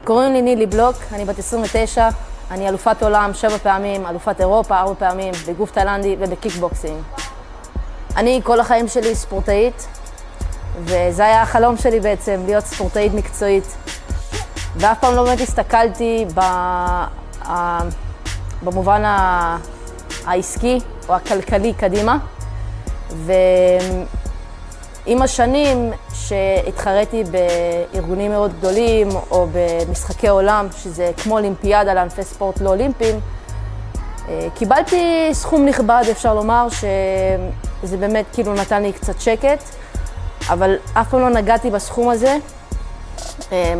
קוראים לי נילי בלוק, אני בת 29, אני אלופת עולם 7 פעמים, אלופת אירופה 4 פעמים, בגוף תאילנדי ובקיקבוקסינג. אני כל החיים שלי ספורטאית, וזה היה החלום שלי בעצם, להיות ספורטאית מקצועית. ואף פעם לא באמת הסתכלתי במובן העסקי או הכלכלי קדימה. ועם השנים שהתחרתי בארגונים מאוד גדולים או במשחקי עולם, שזה כמו אולימפיאדה לענפי ספורט לא אולימפיים, קיבלתי סכום נכבד, אפשר לומר, שזה באמת כאילו נתן לי קצת שקט, אבל אף פעם לא נגעתי בסכום הזה.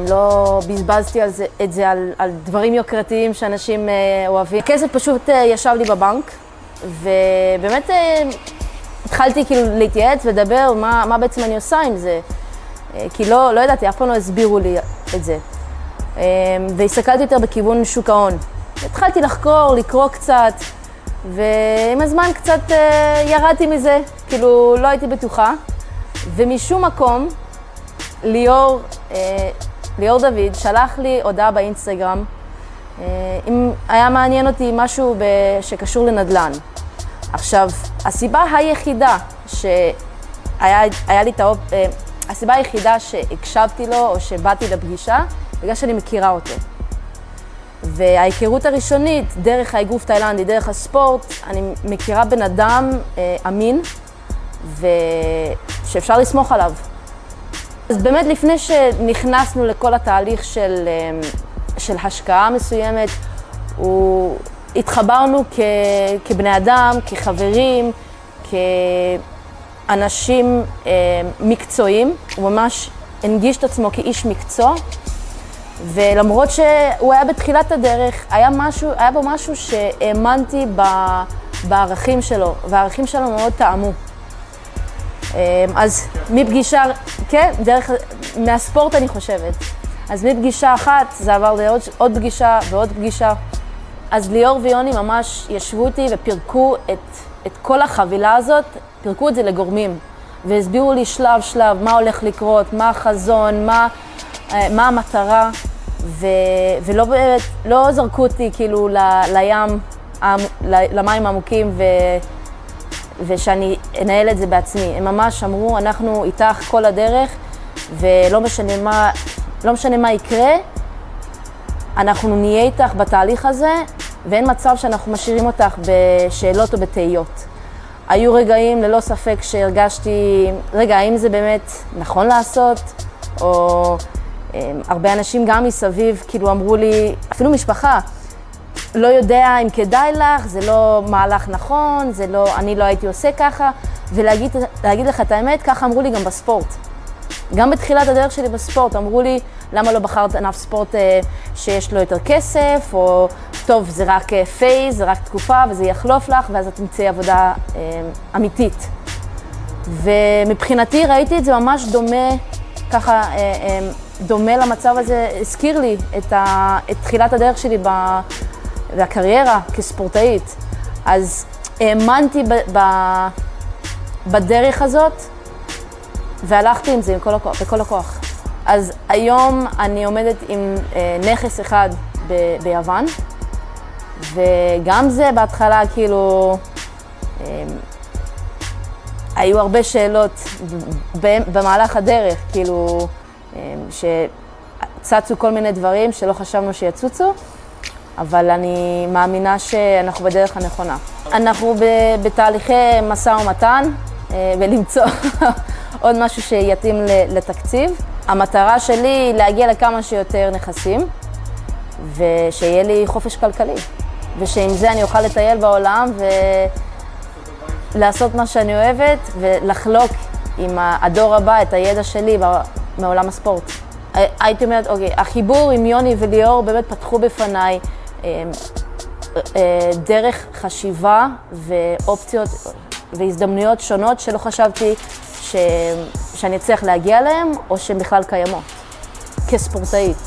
לא בזבזתי את זה על דברים יוקרתיים שאנשים אוהבים. הכסף פשוט ישב לי בבנק, ובאמת התחלתי כאילו להתייעץ ולדבר מה בעצם אני עושה עם זה. כי לא ידעתי, אף פעם לא הסבירו לי את זה. והסתכלתי יותר בכיוון שוק ההון. התחלתי לחקור, לקרוא קצת, ועם הזמן קצת ירדתי מזה, כאילו לא הייתי בטוחה. ומשום מקום, ליאור דוד שלח לי הודעה באינסטגרם, אם היה מעניין אותי משהו שקשור לנדל"ן. עכשיו, הסיבה היחידה הסיבה היחידה שהקשבתי לו או שבאתי לפגישה, בגלל שאני מכירה אותו. וההיכרות הראשונית, דרך האגרוף תאילנדי, דרך הספורט, אני מכירה בן אדם אמין, ושאפשר לסמוך עליו. אז באמת לפני שנכנסנו לכל התהליך של השקעה מסוימת, התחברנו כבני אדם, כחברים, כאנשים מקצועיים. הוא ממש הנגיש את עצמו כאיש מקצוע, ולמרות שהוא היה בתחילת הדרך, היה בו משהו שהאמנתי בערכים שלו, והערכים שלו מאוד טעמו. אז מפגישה, כן, מהספורט אני חושבת. אז מפגישה אחת זה עבר לעוד פגישה ועוד פגישה. אז ליאור ויוני ממש ישבו אותי ופירקו את כל החבילה הזאת, פירקו את זה לגורמים. והסבירו לי שלב שלב מה הולך לקרות, מה החזון, מה המטרה. ולא זרקו אותי כאילו למים העמוקים ושאני אנהל את זה בעצמי. הם ממש אמרו, אנחנו איתך כל הדרך, ולא משנה מה יקרה, אנחנו נהיה איתך בתהליך הזה, ואין מצב שאנחנו משאירים אותך בשאלות או בתהיות. היו רגעים ללא ספק שהרגשתי, רגע, האם זה באמת נכון לעשות? או הרבה אנשים גם מסביב כאילו אמרו לי, אפילו משפחה, לא יודע אם כדאי לך, זה לא מהלך נכון, אני לא הייתי עושה ככה, ולהגיד לך את האמת, ככה אמרו לי גם בספורט. גם בתחילת הדרך שלי בספורט, אמרו לי, למה לא בחרת ענף ספורט שיש לו יותר כסף, או טוב, זה רק פייז, זה רק תקופה, וזה יחלוף לך, ואז את תמצאי עבודה אמיתית. ומבחינתי ראיתי את זה ממש דומה, ככה דומה למצב הזה, הזכיר לי את תחילת הדרך שלי והקריירה כספורטאית. אז האמנתי בדרך הזאת, והלכתי עם זה בכל הכוח. אז היום אני עומדת עם נכס אחד ביוון, וגם זה בהתחלה כאילו, היו הרבה שאלות במהלך הדרך, כאילו, שצצו כל מיני דברים שלא חשבנו שיצוצו, אבל אני מאמינה שאנחנו בדרך הנכונה. אנחנו בתהליכי משא ומתן, ולמצוא עוד משהו שיתאים לתקציב. המטרה שלי היא להגיע לכמה שיותר נכסים, ושיהיה לי חופש כלכלי. ושעם זה אני אוכל לטייל בעולם ולעשות מה שאני אוהבת, ולחלוק עם הדור הבא את הידע שלי מעולם הספורט. הייתי אומרת, אוקיי, החיבור עם יוני וליאור באמת פתחו בפניי דרך חשיבה ואופציות והזדמנויות שונות שלא חשבתי שאני אצליח להגיע אליהם, או שהן בכלל קיימות, כספורטאית.